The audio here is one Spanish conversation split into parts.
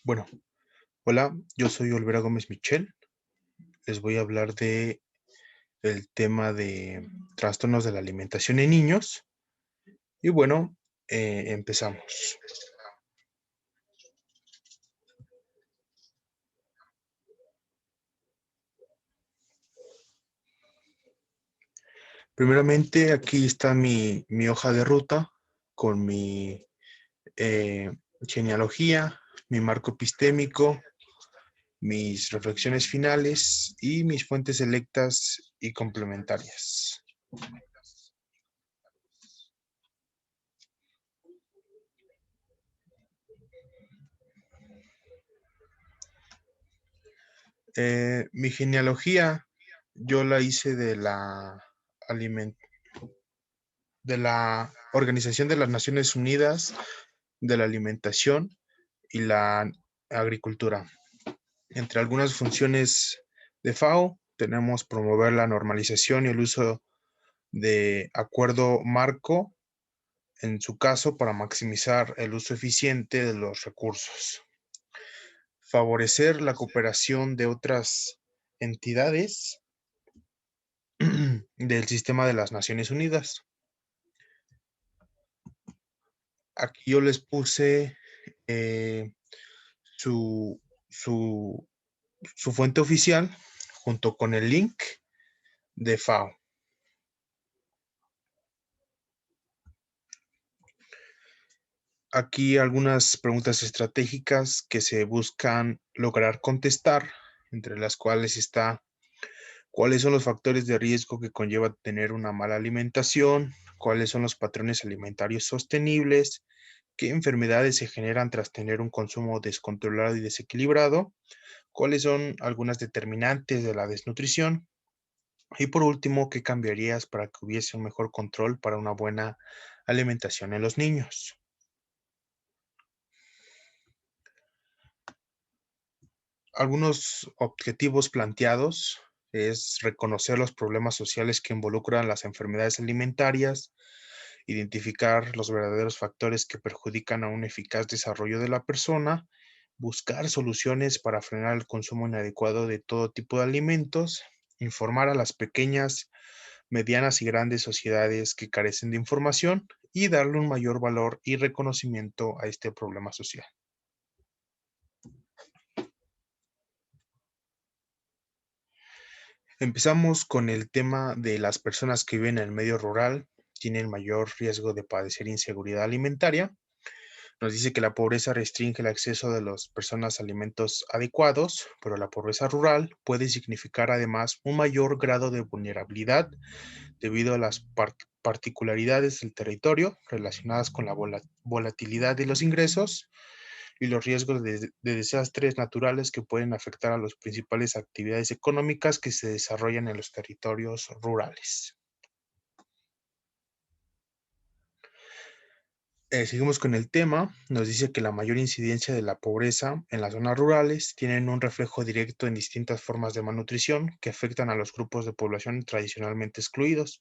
Bueno, hola, yo soy Olvera Gómez Michel. Les voy a hablar de el tema de trastornos de la alimentación en niños. Y bueno, empezamos. Primeramente, aquí está mi hoja de ruta con mi eh, genealogía, mi marco epistémico, mis reflexiones finales y mis fuentes selectas y complementarias. Mi genealogía yo la hice aliment- de la Organización de las Naciones Unidas de la Alimentación y la Agricultura. Entre algunas funciones de FAO tenemos promover la normalización y el uso de acuerdo marco, en su caso, para maximizar el uso eficiente de los recursos. Favorecer la cooperación de otras entidades del sistema de las Naciones Unidas. Aquí yo les puse eh, su, su, su fuente oficial junto con el link de FAO. Aquí algunas preguntas estratégicas que se buscan lograr contestar, entre las cuales está cuáles son los factores de riesgo que conlleva tener una mala alimentación, cuáles son los patrones alimentarios sostenibles, qué enfermedades se generan tras tener un consumo descontrolado y desequilibrado, cuáles son algunas determinantes de la desnutrición y por último, qué cambiarías para que hubiese un mejor control para una buena alimentación en los niños. Algunos objetivos planteados es reconocer los problemas sociales que involucran las enfermedades alimentarias, identificar los verdaderos factores que perjudican a un eficaz desarrollo de la persona, buscar soluciones para frenar el consumo inadecuado de todo tipo de alimentos, informar a las pequeñas, medianas y grandes sociedades que carecen de información y darle un mayor valor y reconocimiento a este problema social. Empezamos con el tema de las personas que viven en el medio rural, tienen mayor riesgo de padecer inseguridad alimentaria. Nos dice que la pobreza restringe el acceso de las personas a alimentos adecuados, pero la pobreza rural puede significar además un mayor grado de vulnerabilidad debido a las particularidades del territorio relacionadas con la volatilidad de los ingresos y los riesgos de desastres naturales que pueden afectar a las principales actividades económicas que se desarrollan en los territorios rurales. Seguimos con el tema. Nos dice que la mayor incidencia de la pobreza en las zonas rurales tienen un reflejo directo en distintas formas de malnutrición que afectan a los grupos de población tradicionalmente excluidos.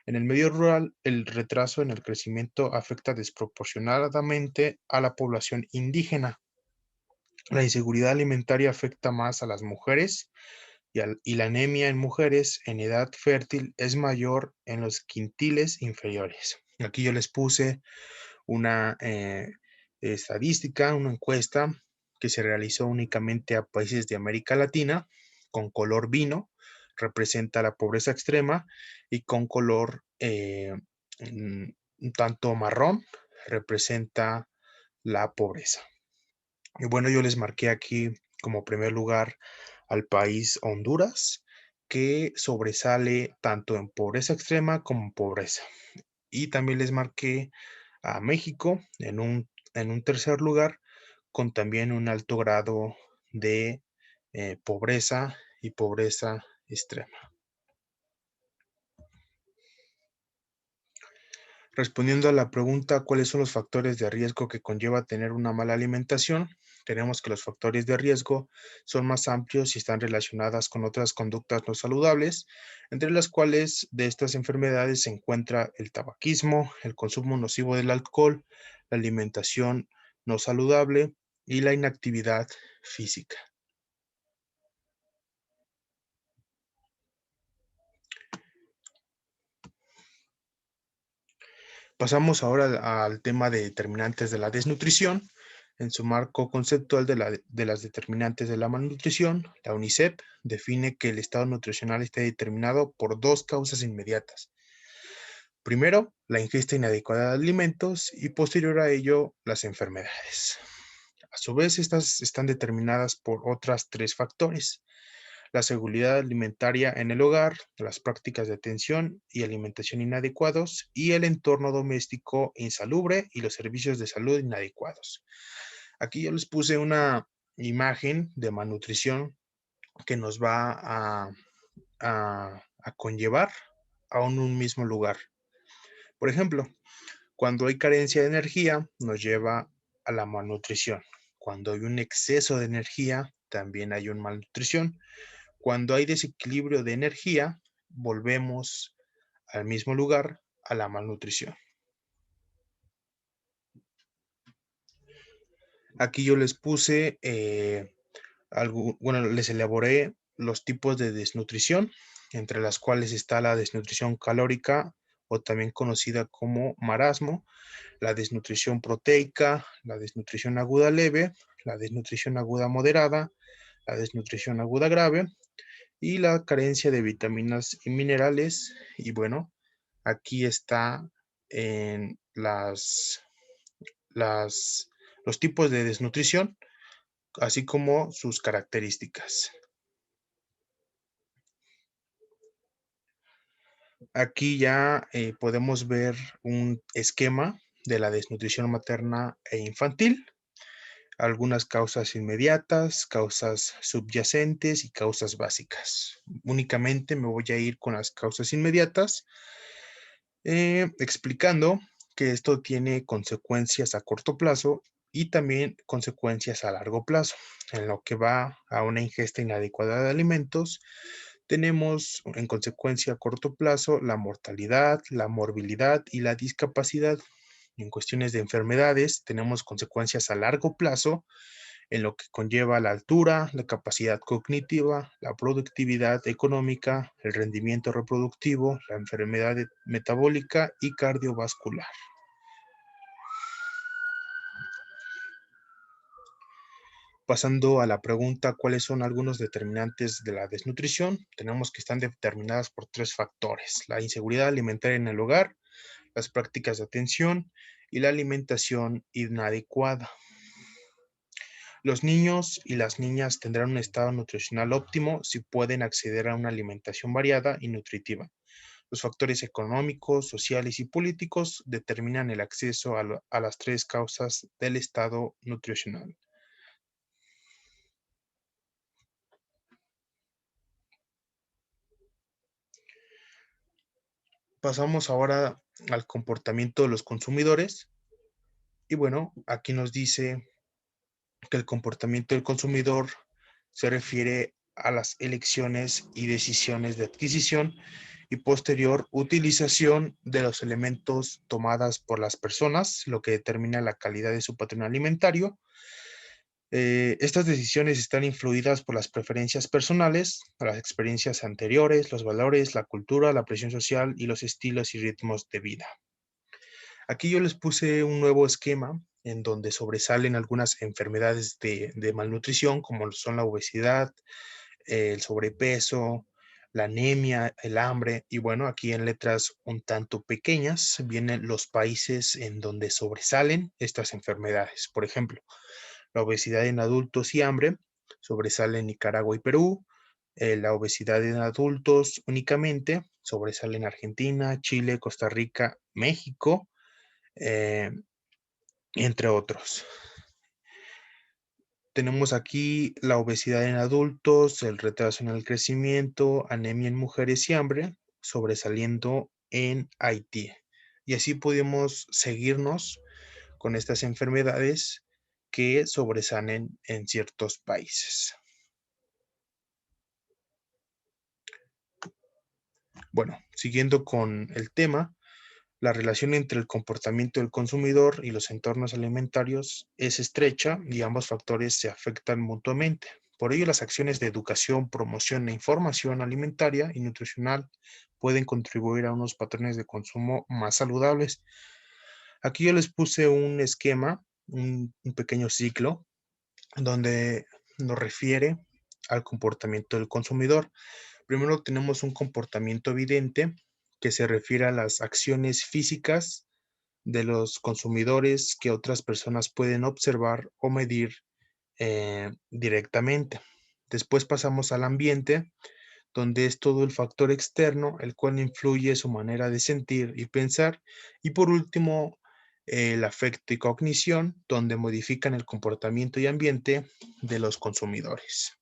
En el medio rural, el retraso en el crecimiento afecta desproporcionadamente a la población indígena. La inseguridad alimentaria afecta más a las mujeres y la anemia en mujeres en edad fértil es mayor en los quintiles inferiores. Aquí yo les puse una estadística, una encuesta que se realizó únicamente a países de América Latina, con color vino, representa la pobreza extrema, y con color un tanto marrón, representa la pobreza. Y bueno, yo les marqué aquí como primer lugar al país Honduras, que sobresale tanto en pobreza extrema como en pobreza. Y también les marqué a México en un tercer lugar, con también un alto grado de pobreza y pobreza extrema. Respondiendo a la pregunta, ¿cuáles son los factores de riesgo que conlleva tener una mala alimentación? Tenemos que los factores de riesgo son más amplios y están relacionadas con otras conductas no saludables, entre las cuales de estas enfermedades se encuentra el tabaquismo, el consumo nocivo del alcohol, la alimentación no saludable y la inactividad física. Pasamos ahora al tema de determinantes de la desnutrición. En su marco conceptual de las determinantes de la malnutrición, la UNICEF define que el estado nutricional está determinado por dos causas inmediatas. Primero, la ingesta inadecuada de alimentos y posterior a ello, las enfermedades. A su vez, estas están determinadas por otras tres factores: la seguridad alimentaria en el hogar, las prácticas de atención y alimentación inadecuados y el entorno doméstico insalubre y los servicios de salud inadecuados. Aquí yo les puse una imagen de malnutrición que nos va a conllevar a un mismo lugar. Por ejemplo, cuando hay carencia de energía, nos lleva a la malnutrición. Cuando hay un exceso de energía, también hay una malnutrición. Cuando hay desequilibrio de energía, volvemos al mismo lugar, a la malnutrición. Aquí yo les puse, les elaboré los tipos de desnutrición, entre las cuales está la desnutrición calórica o también conocida como marasmo, la desnutrición proteica, la desnutrición aguda leve, la desnutrición aguda moderada, la desnutrición aguda grave y la carencia de vitaminas y minerales. Y bueno, aquí está en las, los tipos de desnutrición, así como sus características. Aquí ya podemos ver un esquema de la desnutrición materna e infantil, algunas causas inmediatas, causas subyacentes y causas básicas. Únicamente me voy a ir con las causas inmediatas, explicando que esto tiene consecuencias a corto plazo y también consecuencias a largo plazo. En lo que va a una ingesta inadecuada de alimentos, tenemos en consecuencia a corto plazo la mortalidad, la morbilidad y la discapacidad. En cuestiones de enfermedades, tenemos consecuencias a largo plazo en lo que conlleva la altura, la capacidad cognitiva, la productividad económica, el rendimiento reproductivo, la enfermedad metabólica y cardiovascular. Pasando a la pregunta, ¿cuáles son algunos determinantes de la desnutrición? Tenemos que están determinadas por tres factores: la inseguridad alimentaria en el hogar, las prácticas de atención y la alimentación inadecuada. Los niños y las niñas tendrán un estado nutricional óptimo si pueden acceder a una alimentación variada y nutritiva. Los factores económicos, sociales y políticos determinan el acceso a las tres causas del estado nutricional. Pasamos ahora al comportamiento de los consumidores. Y bueno, aquí nos dice que el comportamiento del consumidor se refiere a las elecciones y decisiones de adquisición y posterior utilización de los elementos tomadas por las personas, lo que determina la calidad de su patrón alimentario. Estas decisiones están influidas por las preferencias personales, las experiencias anteriores, los valores, la cultura, la presión social y los estilos y ritmos de vida. Aquí yo les puse un nuevo esquema en donde sobresalen algunas enfermedades de malnutrición, como son la obesidad, el sobrepeso, la anemia, el hambre. Y bueno, aquí en letras un tanto pequeñas vienen los países en donde sobresalen estas enfermedades. Por ejemplo, la obesidad en adultos y hambre sobresale en Nicaragua y Perú. La obesidad en adultos únicamente sobresale en Argentina, Chile, Costa Rica, México, eh, entre otros. Tenemos aquí la obesidad en adultos, el retraso en el crecimiento, anemia en mujeres y hambre, sobresaliendo en Haití. Y así podemos seguirnos con estas enfermedades que sobresalen en ciertos países. Bueno, siguiendo con el tema, La relación entre el comportamiento del consumidor y los entornos alimentarios es estrecha y ambos factores se afectan mutuamente. Por ello, las acciones de educación, promoción e información alimentaria y nutricional pueden contribuir a unos patrones de consumo más saludables. Aquí yo les puse un esquema, un pequeño ciclo, donde nos refiere al comportamiento del consumidor. Primero tenemos un comportamiento evidente que se refiere a las acciones físicas de los consumidores que otras personas pueden observar o medir directamente. Después pasamos al ambiente, donde es todo el factor externo, el cual influye su manera de sentir y pensar. Y por último, el afecto y cognición, donde modifican el comportamiento y ambiente de los consumidores.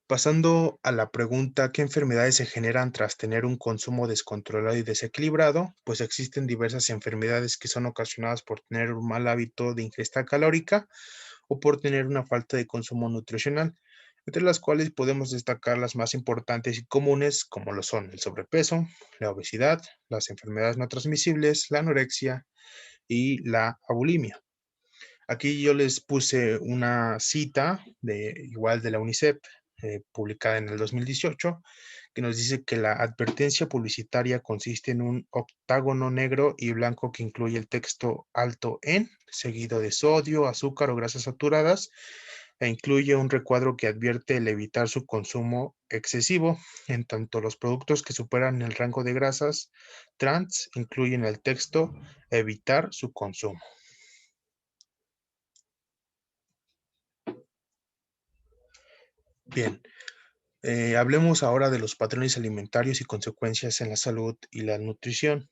Pasando a la pregunta, ¿qué enfermedades se generan tras tener un consumo descontrolado y desequilibrado? Pues existen diversas enfermedades que son ocasionadas por tener un mal hábito de ingesta calórica o por tener una falta de consumo nutricional, entre las cuales podemos destacar las más importantes y comunes, como lo son el sobrepeso, la obesidad, las enfermedades no transmisibles, la anorexia y la bulimia. Aquí yo les puse una cita de igual de la UNICEF, publicada en el 2018, que nos dice que la advertencia publicitaria consiste en un octágono negro y blanco que incluye el texto alto en, seguido de sodio, azúcar o grasas saturadas, e incluye un recuadro que advierte el evitar su consumo excesivo. En tanto, los productos que superan el rango de grasas trans incluyen el texto evitar su consumo. Bien, hablemos ahora de los patrones alimentarios y consecuencias en la salud y la nutrición.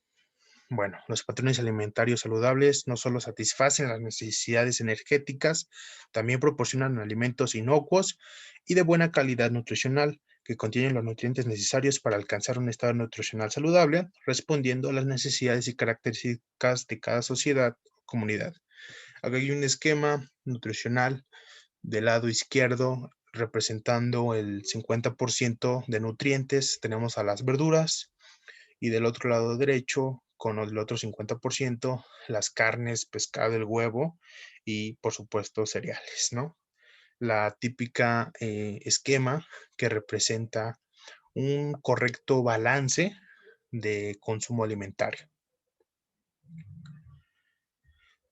Bueno, los patrones alimentarios saludables no solo satisfacen las necesidades energéticas, también proporcionan alimentos inocuos y de buena calidad nutricional, que contienen los nutrientes necesarios para alcanzar un estado nutricional saludable, respondiendo a las necesidades y características de cada sociedad o comunidad. Aquí hay un esquema nutricional del lado izquierdo, representando el 50% de nutrientes, tenemos a las verduras, y del otro lado derecho, con el otro 50%, las carnes, pescado, el huevo y, por supuesto, cereales, ¿no? La típica esquema que representa un correcto balance de consumo alimentario.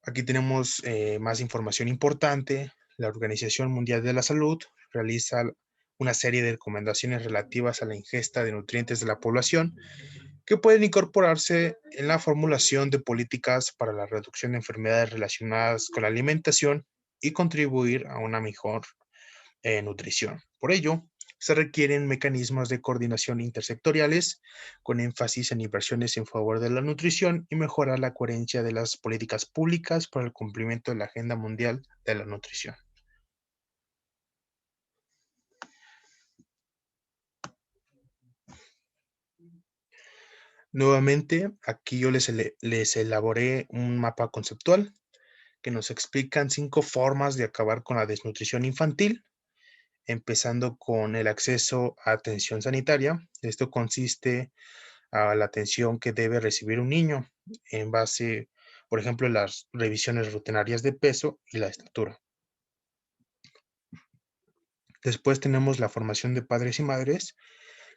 Aquí tenemos más información importante. La Organización Mundial de la Salud realiza una serie de recomendaciones relativas a la ingesta de nutrientes de la población que pueden incorporarse en la formulación de políticas para la reducción de enfermedades relacionadas con la alimentación y contribuir a una mejor nutrición. Por ello, se requieren mecanismos de coordinación intersectoriales con énfasis en inversiones en favor de la nutrición y mejorar la coherencia de las políticas públicas para el cumplimiento de la Agenda Mundial de la Nutrición. Nuevamente, aquí yo les elaboré un mapa conceptual que nos explican 5 formas de acabar con la desnutrición infantil, empezando con el acceso a atención sanitaria. Esto consiste a la atención que debe recibir un niño en base, por ejemplo, en las revisiones rutinarias de peso y la estatura. Después tenemos la formación de padres y madres,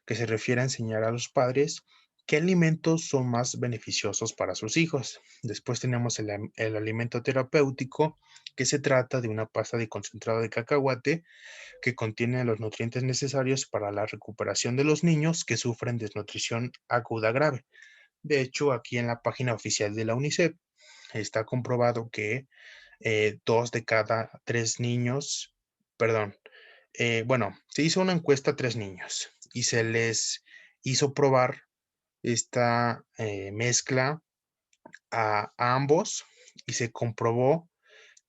que se refiere a enseñar a los padres qué alimentos son más beneficiosos para sus hijos. Después tenemos el alimento terapéutico, que se trata de una pasta de concentrado de cacahuate que contiene los nutrientes necesarios para la recuperación de los niños que sufren desnutrición aguda grave. De hecho, aquí en la página oficial de la UNICEF está comprobado que 2 de cada 3 niños, perdón, bueno, se hizo una encuesta a 3 niños y se les hizo probar esta mezcla a ambos y se comprobó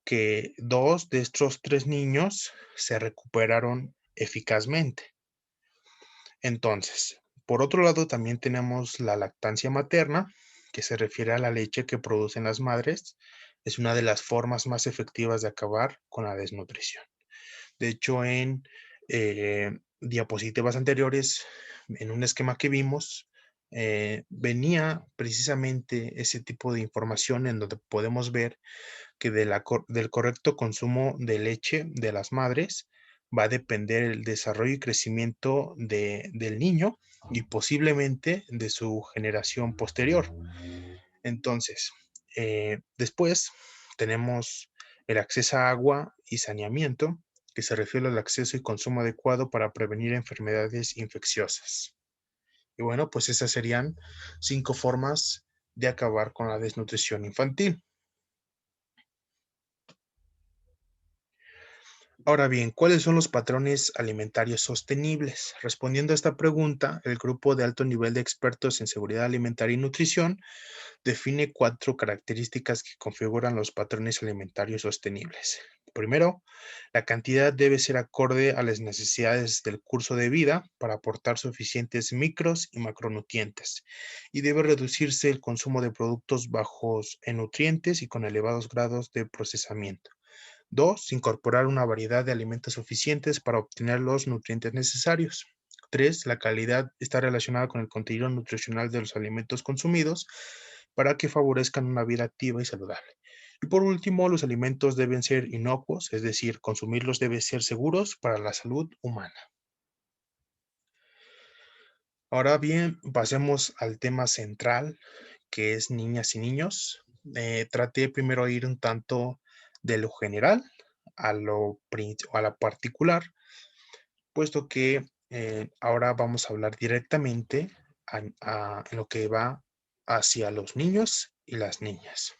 que 2 de estos 3 niños se recuperaron eficazmente. Entonces, por otro lado, también tenemos la lactancia materna, que se refiere a la leche que producen las madres. Es una de las formas más efectivas de acabar con la desnutrición. De hecho, en diapositivas anteriores, en un esquema que vimos, venía precisamente ese tipo de información en donde podemos ver que del correcto consumo de leche de las madres va a depender el desarrollo y crecimiento del niño y posiblemente de su generación posterior. Entonces, después tenemos el acceso a agua y saneamiento, que se refiere al acceso y consumo adecuado para prevenir enfermedades infecciosas. Y bueno, pues esas serían 5 formas de acabar con la desnutrición infantil. Ahora bien, ¿cuáles son los patrones alimentarios sostenibles? Respondiendo a esta pregunta, el grupo de alto nivel de expertos en seguridad alimentaria y nutrición define 4 características que configuran los patrones alimentarios sostenibles. Primero, la cantidad debe ser acorde a las necesidades del curso de vida para aportar suficientes micros y macronutrientes, y debe reducirse el consumo de productos bajos en nutrientes y con elevados grados de procesamiento. 2, incorporar una variedad de alimentos suficientes para obtener los nutrientes necesarios. 3, la calidad está relacionada con el contenido nutricional de los alimentos consumidos para que favorezcan una vida activa y saludable. Y por último, los alimentos deben ser inocuos, es decir, consumirlos debe ser seguros para la salud humana. Ahora bien, pasemos al tema central, que es niñas y niños. Traté primero de ir un tanto de lo general a la particular, puesto que ahora vamos a hablar directamente en lo que va hacia los niños y las niñas.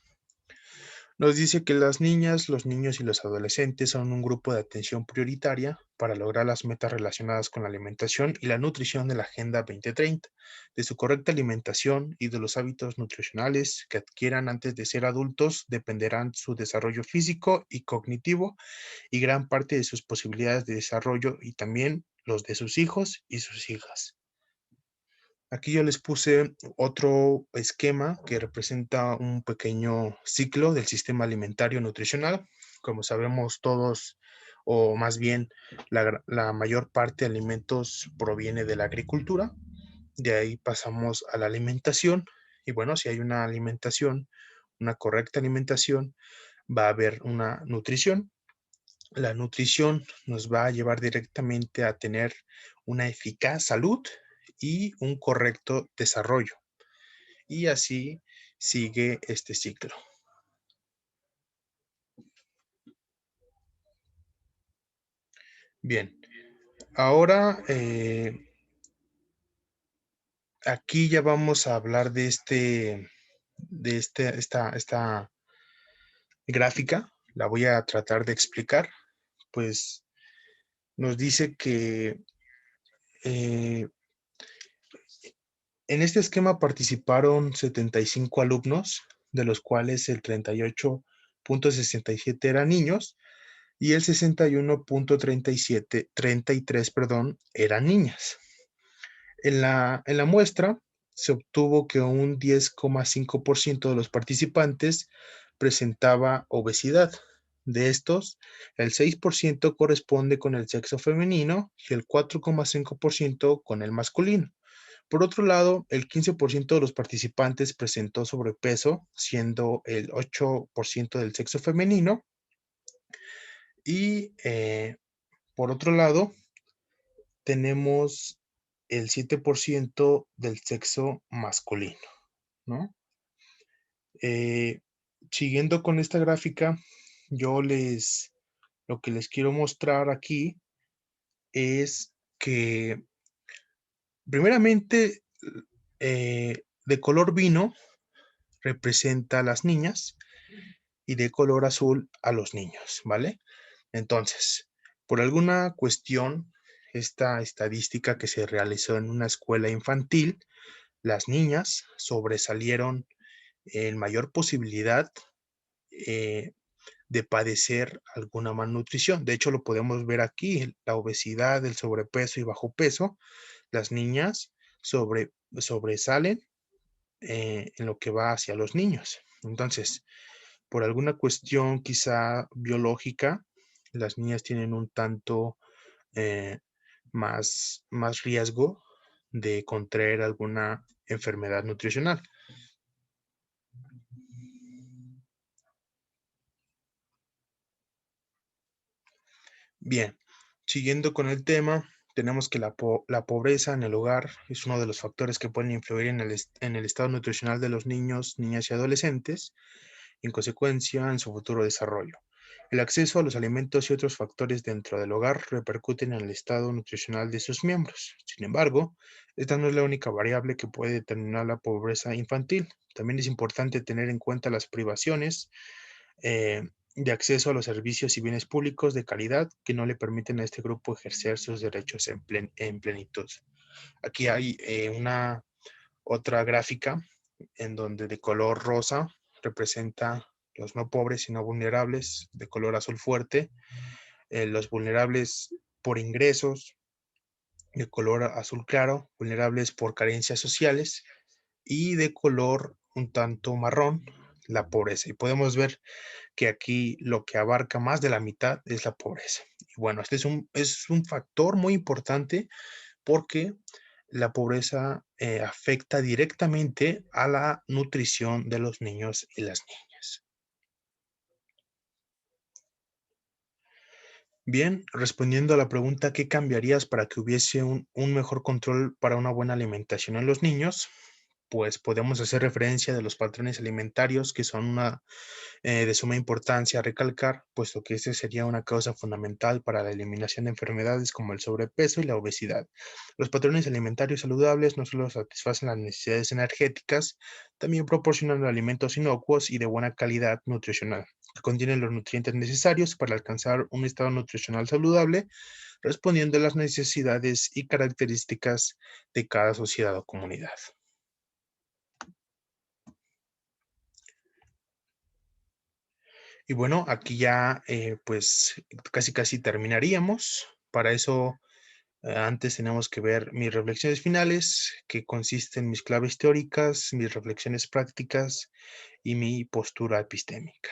Nos dice que las niñas, los niños y los adolescentes son un grupo de atención prioritaria para lograr las metas relacionadas con la alimentación y la nutrición de la Agenda 2030. De su correcta alimentación y de los hábitos nutricionales que adquieran antes de ser adultos dependerán su desarrollo físico y cognitivo y gran parte de sus posibilidades de desarrollo y también los de sus hijos y sus hijas. Aquí yo les puse otro esquema que representa un pequeño ciclo del sistema alimentario nutricional. Como sabemos todos, o más bien la mayor parte de alimentos proviene de la agricultura. De ahí pasamos a la alimentación. Y bueno, si hay una alimentación, una correcta alimentación, va a haber una nutrición. La nutrición nos va a llevar directamente a tener una eficaz salud y un correcto desarrollo. Y así sigue este ciclo. Bien, ahora aquí ya vamos a hablar esta gráfica. La voy a tratar de explicar. Pues nos dice que eh, en este esquema participaron 75 alumnos, de los cuales el 38,67 eran niños y el 63, perdón, eran niñas. En la muestra se obtuvo que un 10,5% de los participantes presentaba obesidad. De estos, el 6% corresponde con el sexo femenino y el 4,5% con el masculino. Por otro lado, el 15% de los participantes presentó sobrepeso, siendo el 8% del sexo femenino. Y por otro lado, tenemos el 7% del sexo masculino, ¿no? Eh, Siguiendo con esta gráfica, lo que les quiero mostrar aquí es que primeramente de color vino representa a las niñas y de color azul a los niños, ¿vale? Entonces, por alguna cuestión, esta estadística que se realizó en una escuela infantil, las niñas sobresalieron en mayor posibilidad eh, de padecer alguna malnutrición. De hecho, lo podemos ver aquí, la obesidad, el sobrepeso y bajo peso. Las niñas sobresalen en lo que va hacia los niños. Entonces, por alguna cuestión quizá biológica, las niñas tienen un tanto eh, más riesgo de contraer alguna enfermedad nutricional. Bien, siguiendo con el tema, tenemos que la pobreza en el hogar es uno de los factores que pueden influir en el estado nutricional de los niños, niñas y adolescentes, y en consecuencia en su futuro desarrollo. El acceso a los alimentos y otros factores dentro del hogar repercuten en el estado nutricional de sus miembros. Sin embargo, esta no es la única variable que puede determinar la pobreza infantil. También es importante tener en cuenta las privaciones eh, de acceso a los servicios y bienes públicos de calidad que no le permiten a este grupo ejercer sus derechos en plenitud. Aquí hay una otra gráfica en donde de color rosa representa los no pobres y no vulnerables, de color azul fuerte, los vulnerables por ingresos, de color azul claro, vulnerables por carencias sociales, y de color un tanto marrón, la pobreza. Y podemos ver que aquí lo que abarca más de la mitad es la pobreza. Y bueno, este es un factor muy importante porque la pobreza afecta directamente a la nutrición de los niños y las niñas. Bien, respondiendo a la pregunta, ¿qué cambiarías para que hubiese un mejor control para una buena alimentación en los niños? Pues podemos hacer referencia de los patrones alimentarios, que son de suma importancia recalcar, puesto que este sería una causa fundamental para la eliminación de enfermedades como el sobrepeso y la obesidad. Los patrones alimentarios saludables no solo satisfacen las necesidades energéticas, también proporcionan alimentos inocuos y de buena calidad nutricional, que contienen los nutrientes necesarios para alcanzar un estado nutricional saludable, respondiendo a las necesidades y características de cada sociedad o comunidad. Y bueno, aquí ya pues casi terminaríamos. Para eso antes tenemos que ver mis reflexiones finales, que consisten en mis claves teóricas, mis reflexiones prácticas y mi postura epistémica.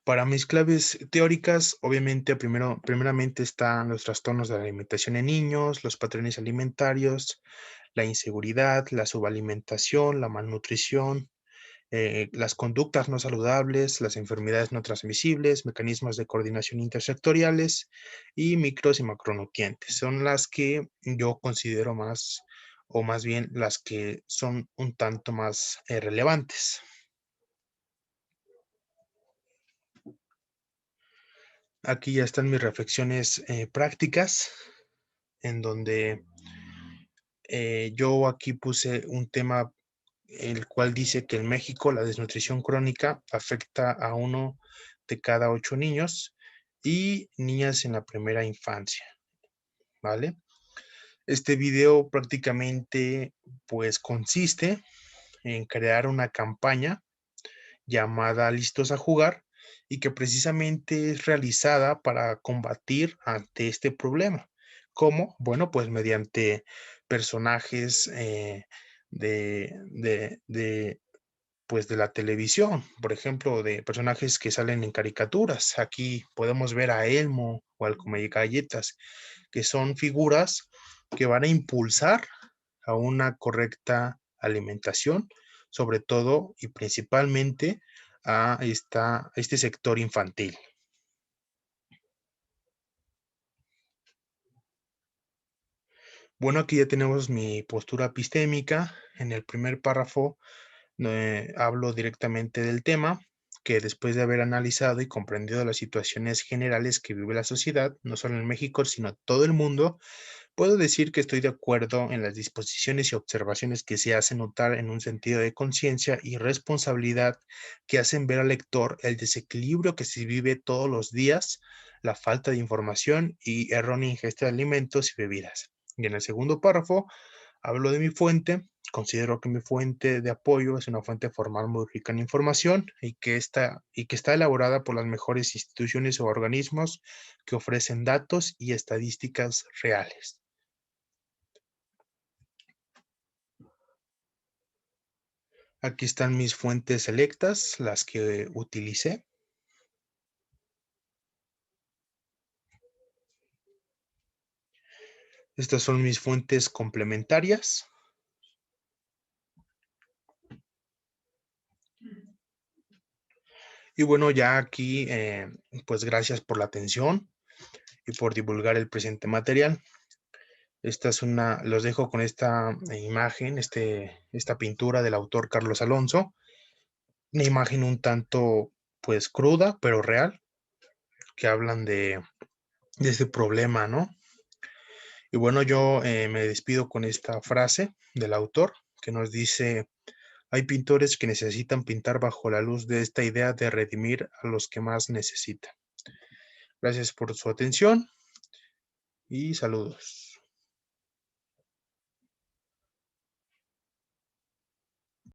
Para mis claves teóricas, obviamente, primeramente están los trastornos de la alimentación en niños, los patrones alimentarios, la inseguridad, la subalimentación, la malnutrición, las conductas no saludables, las enfermedades no transmisibles, mecanismos de coordinación intersectoriales y micros y macronutrientes. Son las que yo considero más, o más bien las que son un tanto más relevantes. Aquí ya están mis reflexiones prácticas, en donde yo aquí puse un tema el cual dice que en México la desnutrición crónica afecta a 1 de cada 8 niños y niñas en la primera infancia, ¿vale? Este video prácticamente pues consiste en crear una campaña llamada Listos a Jugar y que precisamente es realizada para combatir ante este problema. ¿Cómo? Bueno, pues mediante personajes de pues de la televisión, por ejemplo, de personajes que salen en caricaturas. Aquí podemos ver a Elmo o al Comegalletas, que son figuras que van a impulsar a una correcta alimentación, sobre todo y principalmente a este sector infantil. Bueno, aquí ya tenemos mi postura epistémica. En el primer párrafo hablo directamente del tema, que después de haber analizado y comprendido las situaciones generales que vive la sociedad, no solo en México, sino todo el mundo, puedo decir que estoy de acuerdo en las disposiciones y observaciones que se hacen notar en un sentido de conciencia y responsabilidad que hacen ver al lector el desequilibrio que se vive todos los días, la falta de información y errónea ingesta de alimentos y bebidas. Y en el segundo párrafo hablo de mi fuente. Considero que mi fuente de apoyo es una fuente formal muy rica en información y que está elaborada por las mejores instituciones o organismos que ofrecen datos y estadísticas reales. Aquí están mis fuentes selectas, las que utilicé. Estas son mis fuentes complementarias. Y bueno, ya aquí, pues gracias por la atención y por divulgar el presente material. Esta es los dejo con esta imagen, esta pintura del autor Carlos Alonso, una imagen un tanto, pues cruda, pero real, que hablan de este problema, ¿no? Y bueno, yo me despido con esta frase del autor que nos dice: hay pintores que necesitan pintar bajo la luz de esta idea de redimir a los que más necesitan. Gracias por su atención y saludos.